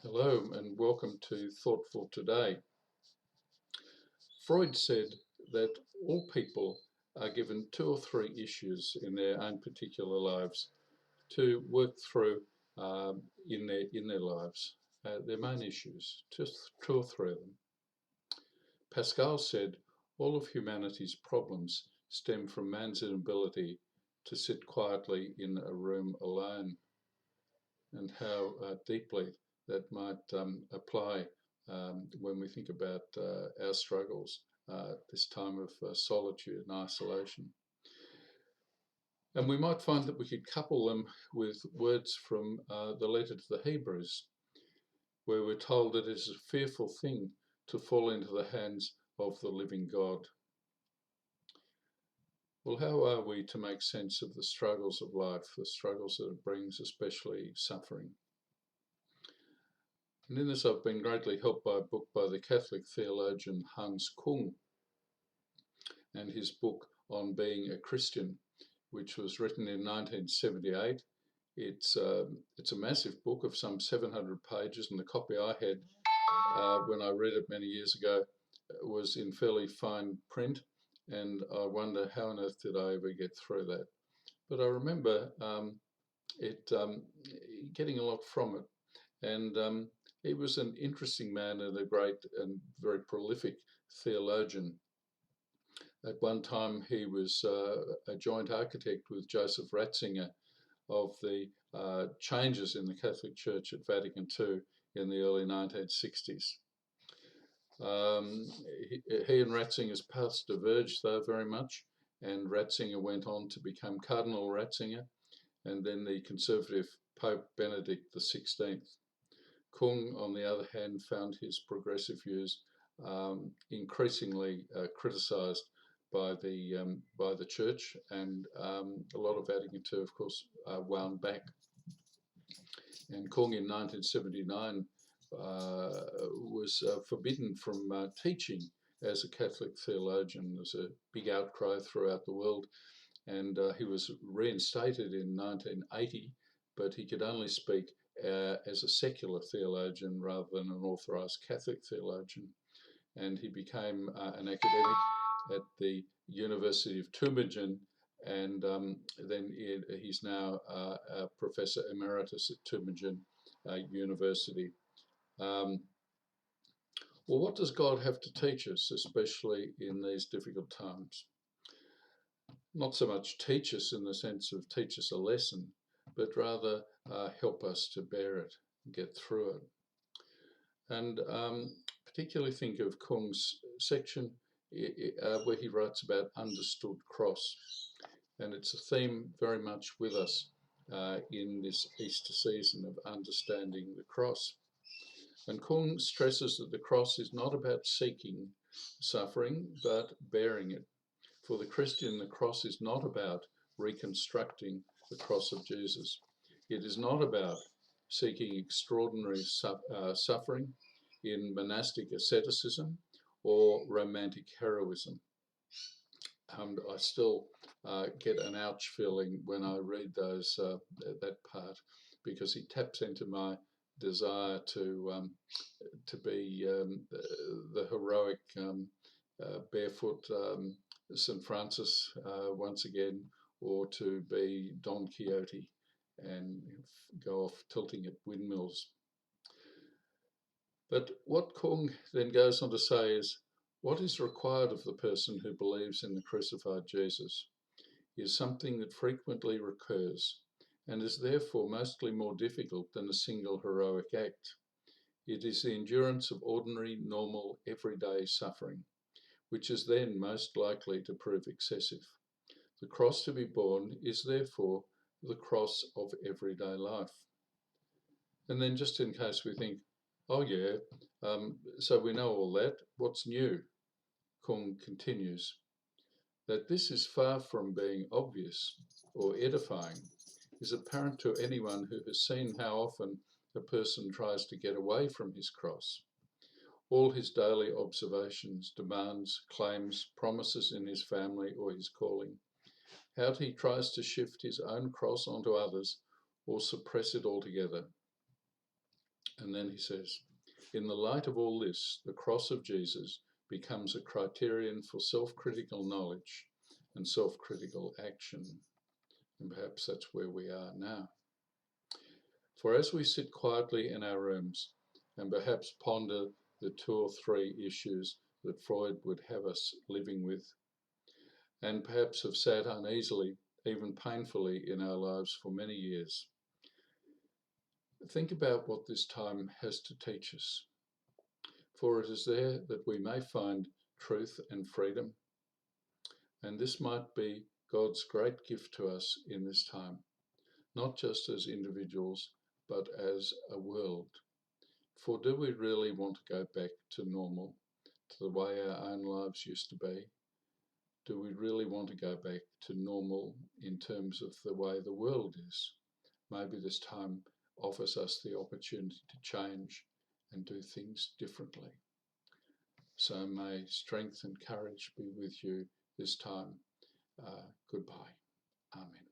Hello and welcome to Thoughtful Today. Freud said that all people are given two or three issues in their own particular lives to work through in their lives. Their main issues, just two or three of them. Pascal said all of humanity's problems stem from man's inability to sit quietly in a room alone, and how deeply that might apply when we think about our struggles this time of solitude and isolation. And we might find that we could couple them with words from the letter to the Hebrews, where we're told that it is a fearful thing to fall into the hands of the living God. Well, how are we to make sense of the struggles of life, the struggles that it brings, especially suffering? And in this, I've been greatly helped by a book by the Catholic theologian Hans Kung and his book on being a Christian, which was written in 1978. It's a massive book of some 700 pages, and the copy I had when I read it many years ago was in fairly fine print, and I wonder how on earth did I ever get through that. But I remember getting a lot from it. And he was an interesting man and a great and very prolific theologian. At one time, he was a joint architect with Joseph Ratzinger of the changes in the Catholic Church at Vatican II in the early 1960s. He and Ratzinger's paths diverged, though, very much, and Ratzinger went on to become Cardinal Ratzinger and then the conservative Pope Benedict XVI. Kung, on the other hand, found his progressive views increasingly criticised by the Church, and a lot of Vatican II, of course, wound back. And Kung in 1979 was forbidden from teaching as a Catholic theologian. There was a big outcry throughout the world, and he was reinstated in 1980, but he could only speak as a secular theologian rather than an authorised Catholic theologian. And he became an academic at the University of Tübingen, and then he's now a Professor Emeritus at Tübingen University. Well, what does God have to teach us, especially in these difficult times? Not so much teach us in the sense of teach us a lesson, but rather help us to bear it, get through it. And particularly think of Kung's section where he writes about understood cross. And it's a theme very much with us in this Easter season of understanding the cross. And Kung stresses that the cross is not about seeking suffering, but bearing it. For the Christian, the cross is not about reconstructing the cross of Jesus. It is not about seeking extraordinary suffering in monastic asceticism or romantic heroism. I still get an ouch feeling when I read that part, because he taps into my desire to be the heroic barefoot St. Francis once again, or to be Don Quixote and go off tilting at windmills. But what Kung then goes on to say is, what is required of the person who believes in the crucified Jesus is something that frequently recurs and is therefore mostly more difficult than a single heroic act. It is the endurance of ordinary, normal, everyday suffering, which is then most likely to prove excessive. The cross to be borne is therefore the cross of everyday life. And then, just in case we think, oh yeah, so we know all that, what's new? Kung continues that this is far from being obvious or edifying, is apparent to anyone who has seen how often a person tries to get away from his cross. All his daily observations, demands, claims, promises in his family or his calling, how he tries to shift his own cross onto others or suppress it altogether. And then he says, in the light of all this, the cross of Jesus becomes a criterion for self-critical knowledge and self-critical action. And perhaps that's where we are now. For as we sit quietly in our rooms and perhaps ponder the 2 or 3 issues that Freud would have us living with, and perhaps have sat uneasily, even painfully, in our lives for many years, think about what this time has to teach us. For it is there that we may find truth and freedom, and this might be God's great gift to us in this time, not just as individuals, but as a world. For do we really want to go back to normal, to the way our own lives used to be? Do we really want to go back to normal in terms of the way the world is? Maybe this time offers us the opportunity to change and do things differently. So may strength and courage be with you this time. Goodbye. Amen.